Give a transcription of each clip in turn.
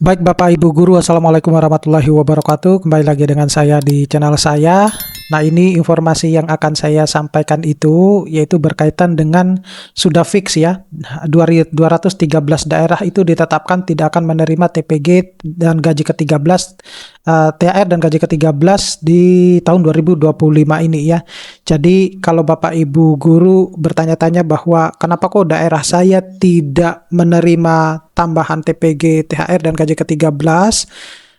Baik Bapak Ibu Guru, Assalamualaikum warahmatullahi wabarakatuh. Kembali lagi dengan saya di channel saya. Nah, ini informasi yang akan saya sampaikan itu yaitu berkaitan dengan sudah fix ya, 213 daerah itu ditetapkan tidak akan menerima TPG dan gaji ke-13, THR dan gaji ke-13 di tahun 2025 ini ya. Jadi kalau Bapak Ibu Guru bertanya-tanya bahwa kenapa kok daerah saya tidak menerima tambahan TPG, THR dan gaji ke-13.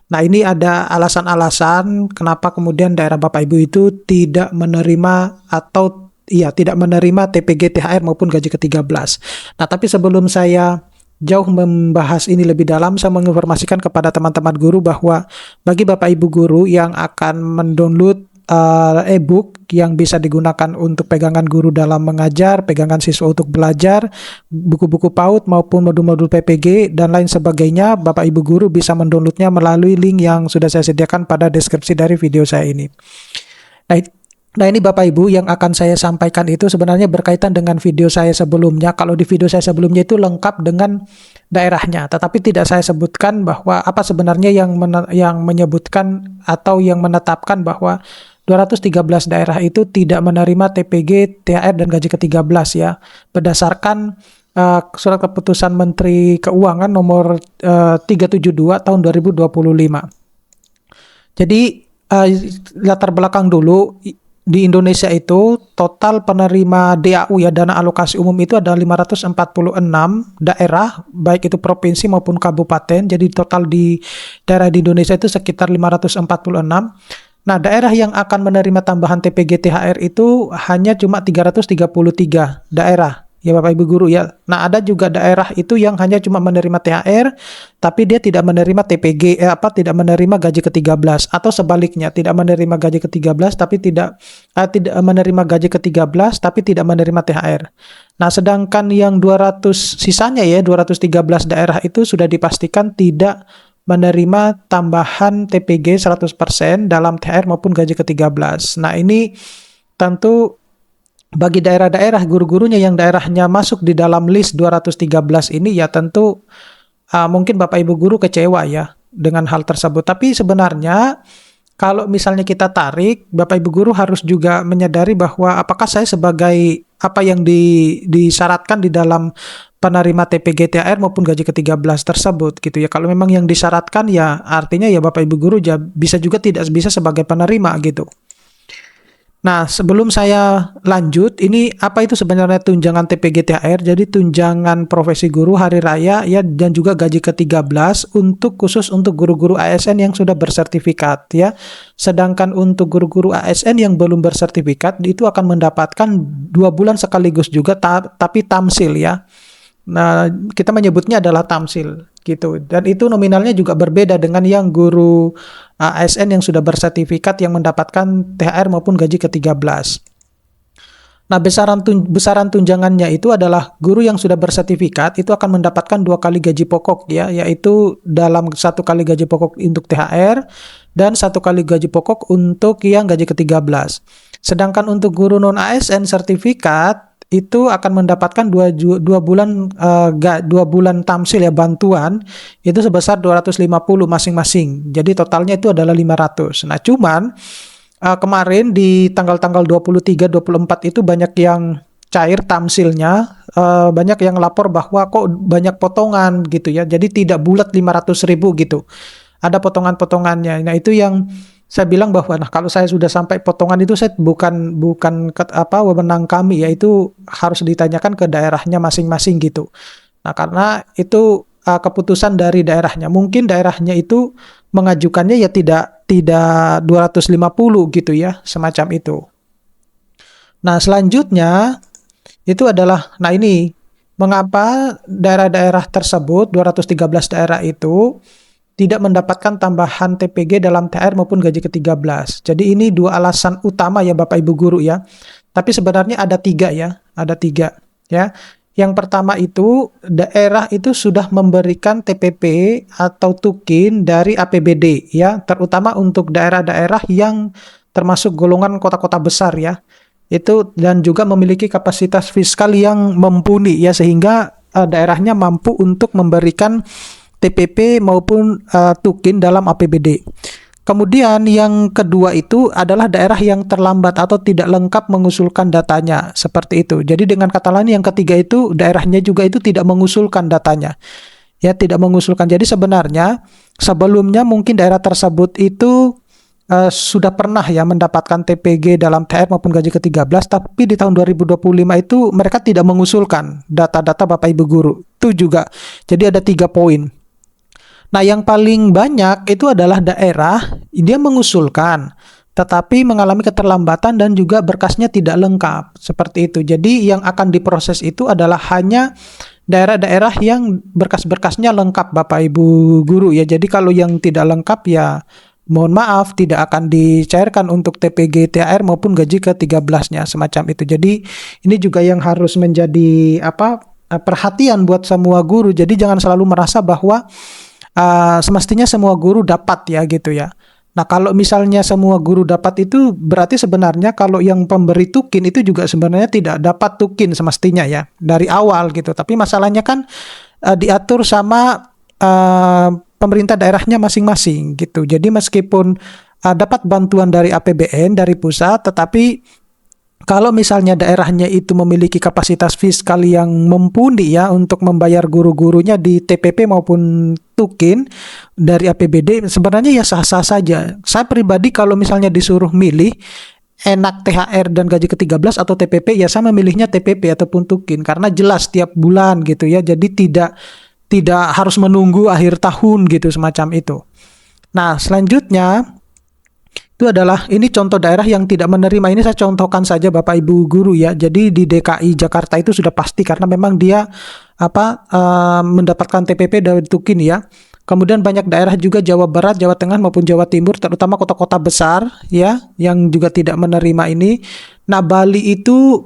Nah, ini ada alasan-alasan kenapa kemudian daerah Bapak Ibu itu tidak menerima atau tidak menerima TPG, THR maupun gaji ke-13. Nah, tapi sebelum saya jauh membahas ini lebih dalam, saya menginformasikan kepada teman-teman guru bahwa bagi Bapak Ibu guru yang akan mendownload e-book yang bisa digunakan untuk pegangan guru dalam mengajar, pegangan siswa untuk belajar, buku-buku PAUD maupun modul-modul PPG dan lain sebagainya, Bapak Ibu guru bisa mendownloadnya melalui link yang sudah saya sediakan pada deskripsi dari video saya ini. Nah, ini Bapak Ibu yang akan saya sampaikan itu sebenarnya berkaitan dengan video saya sebelumnya. Kalau di video saya sebelumnya itu lengkap dengan daerahnya, tetapi tidak saya sebutkan bahwa apa sebenarnya yang menyebutkan atau yang menetapkan bahwa 213 daerah itu tidak menerima TPG, THR dan gaji ke-13 ya. Berdasarkan surat keputusan Menteri Keuangan nomor 372 tahun 2025. Jadi latar belakang dulu, di Indonesia itu total penerima DAU ya, dana alokasi umum itu ada 546 daerah, baik itu provinsi maupun kabupaten. Jadi total di daerah di Indonesia itu sekitar 546. Nah, daerah yang akan menerima tambahan TPG THR itu hanya cuma 333 daerah. Ya Bapak Ibu guru ya. Nah, ada juga daerah itu yang hanya cuma menerima THR tapi dia tidak menerima TPG tidak menerima gaji ke-13, atau sebaliknya, tidak menerima gaji ke-13 tapi tidak menerima gaji ke-13 tapi tidak menerima THR. Nah, sedangkan yang 213 daerah itu sudah dipastikan tidak menerima tambahan TPG 100% dalam THR maupun gaji ke-13. Nah, ini tentu bagi daerah-daerah guru-gurunya yang daerahnya masuk di dalam list 213 ini ya tentu mungkin Bapak Ibu guru kecewa ya dengan hal tersebut. Tapi sebenarnya kalau misalnya kita tarik, Bapak Ibu guru harus juga menyadari bahwa apakah saya sebagai apa yang disyaratkan di dalam penerima TPG THR maupun gaji ke-13 tersebut gitu ya. Kalau memang yang disyaratkan ya artinya ya Bapak Ibu guru bisa juga tidak bisa sebagai penerima gitu. Nah, sebelum saya lanjut, ini apa itu sebenarnya tunjangan TPG THR? Jadi tunjangan profesi guru hari raya ya, dan juga gaji ke-13 khusus untuk guru-guru ASN yang sudah bersertifikat ya. Sedangkan untuk guru-guru ASN yang belum bersertifikat itu akan mendapatkan 2 bulan sekaligus juga tapi tamsil ya. Nah, kita menyebutnya adalah tamsil gitu. Dan itu nominalnya juga berbeda dengan yang guru ASN yang sudah bersertifikat yang mendapatkan THR maupun gaji ke-13. Nah, besaran tunjangannya itu adalah guru yang sudah bersertifikat itu akan mendapatkan 2 kali gaji pokok ya, yaitu dalam 1 kali gaji pokok untuk THR dan 1 kali gaji pokok untuk yang gaji ke-13. Sedangkan untuk guru non ASN sertifikat itu akan mendapatkan 2 bulan tamsil ya, bantuan itu sebesar 250 masing-masing. Jadi totalnya itu adalah 500. Nah, cuman kemarin di tanggal-tanggal 23, 24 itu banyak yang cair tamsilnya, banyak yang lapor bahwa kok banyak potongan gitu ya. Jadi tidak bulat 500.000 gitu. Ada potongan-potongannya. Nah, itu yang saya bilang bahwa kalau saya sudah sampai potongan itu saya bukan wewenang kami ya, itu harus ditanyakan ke daerahnya masing-masing gitu. Nah, karena itu keputusan dari daerahnya. Mungkin daerahnya itu mengajukannya ya tidak 250 gitu ya, semacam itu. Nah, selanjutnya itu adalah ini mengapa daerah-daerah tersebut 213 daerah itu tidak mendapatkan tambahan TPG dalam THR maupun gaji ke-13. Jadi ini 2 alasan utama ya Bapak Ibu guru ya. Tapi sebenarnya ada 3 ya, ya. Yang pertama itu daerah itu sudah memberikan TPP atau tukin dari APBD ya, terutama untuk daerah-daerah yang termasuk golongan kota-kota besar ya. Itu dan juga memiliki kapasitas fiskal yang mumpuni ya, sehingga daerahnya mampu untuk memberikan TPP maupun tukin dalam APBD. Kemudian yang kedua itu adalah daerah yang terlambat atau tidak lengkap mengusulkan datanya, seperti itu. Jadi dengan kata lain yang ketiga itu daerahnya juga itu tidak mengusulkan datanya. Ya, tidak mengusulkan. Jadi sebenarnya sebelumnya mungkin daerah tersebut itu sudah pernah ya mendapatkan TPG dalam THR maupun gaji ke-13, tapi di tahun 2025 itu mereka tidak mengusulkan data-data Bapak Ibu guru. Itu juga. Jadi ada 3 poin. Nah, yang paling banyak itu adalah daerah dia mengusulkan tetapi mengalami keterlambatan dan juga berkasnya tidak lengkap, seperti itu. Jadi yang akan diproses itu adalah hanya daerah-daerah yang berkas-berkasnya lengkap Bapak Ibu guru ya. Jadi kalau yang tidak lengkap ya mohon maaf tidak akan dicairkan untuk TPG THR maupun gaji ke-13-nya, semacam itu. Jadi ini juga yang harus menjadi perhatian buat semua guru. Jadi jangan selalu merasa bahwa semestinya semua guru dapat ya gitu ya. Nah, kalau misalnya semua guru dapat itu berarti sebenarnya kalau yang pemberi tukin itu juga sebenarnya tidak dapat tukin semestinya ya dari awal gitu. Tapi masalahnya kan diatur sama pemerintah daerahnya masing-masing gitu. Jadi meskipun dapat bantuan dari APBN dari pusat, tetapi kalau misalnya daerahnya itu memiliki kapasitas fiskal yang mumpuni ya untuk membayar guru-gurunya di TPP maupun tukin dari APBD, sebenarnya ya sah-sah saja. Saya pribadi kalau misalnya disuruh milih enak THR dan gaji ke-13 atau TPP, ya saya memilihnya TPP ataupun tukin karena jelas tiap bulan gitu ya. Jadi tidak harus menunggu akhir tahun gitu, semacam itu. Nah, selanjutnya itu adalah ini contoh daerah yang tidak menerima. Ini saya contohkan saja Bapak Ibu guru ya. Jadi di DKI Jakarta itu sudah pasti karena memang dia mendapatkan TPP dari tukin ya. Kemudian banyak daerah juga Jawa Barat, Jawa Tengah maupun Jawa Timur, terutama kota-kota besar ya yang juga tidak menerima ini. Nah, Bali itu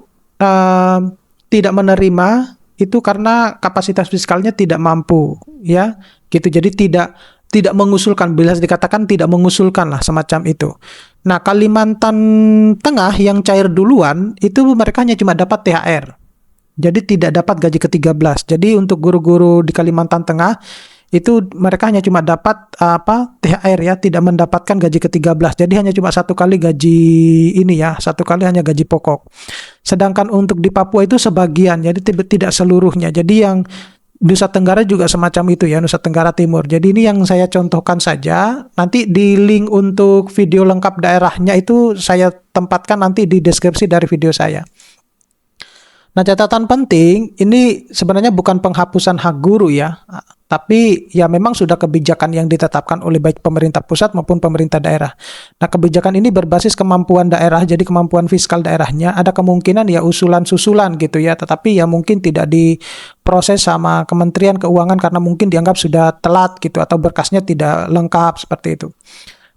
tidak menerima itu karena kapasitas fiskalnya tidak mampu ya. Gitu. Jadi tidak mengusulkan, bila dikatakan tidak mengusulkan lah, semacam itu. Nah, Kalimantan Tengah yang cair duluan, itu mereka hanya cuma dapat THR. Jadi tidak dapat gaji ke-13. Jadi untuk guru-guru di Kalimantan Tengah, itu mereka hanya cuma dapat THR ya, tidak mendapatkan gaji ke-13. Jadi hanya cuma satu kali gaji ini ya, satu kali hanya gaji pokok. Sedangkan untuk di Papua itu sebagian, jadi tidak seluruhnya. Jadi yang Nusa Tenggara juga semacam itu ya, Nusa Tenggara Timur. Jadi ini yang saya contohkan saja. Nanti di link untuk video lengkap daerahnya itu saya tempatkan nanti di deskripsi dari video saya. Nah, catatan penting, ini sebenarnya bukan penghapusan hak guru ya, tapi ya memang sudah kebijakan yang ditetapkan oleh baik pemerintah pusat maupun pemerintah daerah. Nah, kebijakan ini berbasis kemampuan daerah, jadi kemampuan fiskal daerahnya, ada kemungkinan ya usulan-susulan gitu ya, tetapi ya mungkin tidak diproses sama Kementerian Keuangan karena mungkin dianggap sudah telat gitu, atau berkasnya tidak lengkap, seperti itu.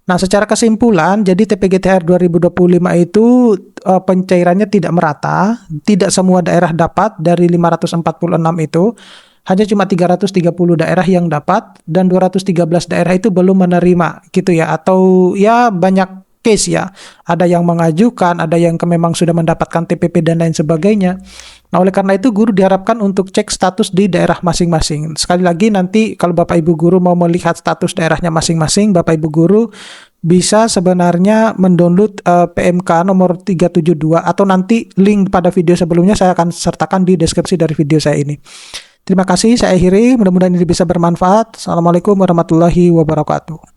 Nah, secara kesimpulan, jadi TPG THR 2025 itu pencairannya tidak merata, tidak semua daerah dapat dari 546 itu, hanya cuma 330 daerah yang dapat, dan 213 daerah itu belum menerima, gitu ya, atau ya banyak case ya, ada yang mengajukan, ada yang memang sudah mendapatkan TPP dan lain sebagainya. Nah, oleh karena itu guru diharapkan untuk cek status di daerah masing-masing. Sekali lagi nanti kalau Bapak Ibu guru mau melihat status daerahnya masing-masing, Bapak Ibu guru bisa sebenarnya mendownload PMK nomor 372 atau nanti link pada video sebelumnya saya akan sertakan di deskripsi dari video saya ini. Terima kasih, saya akhiri. Mudah-mudahan ini bisa bermanfaat. Assalamualaikum warahmatullahi wabarakatuh.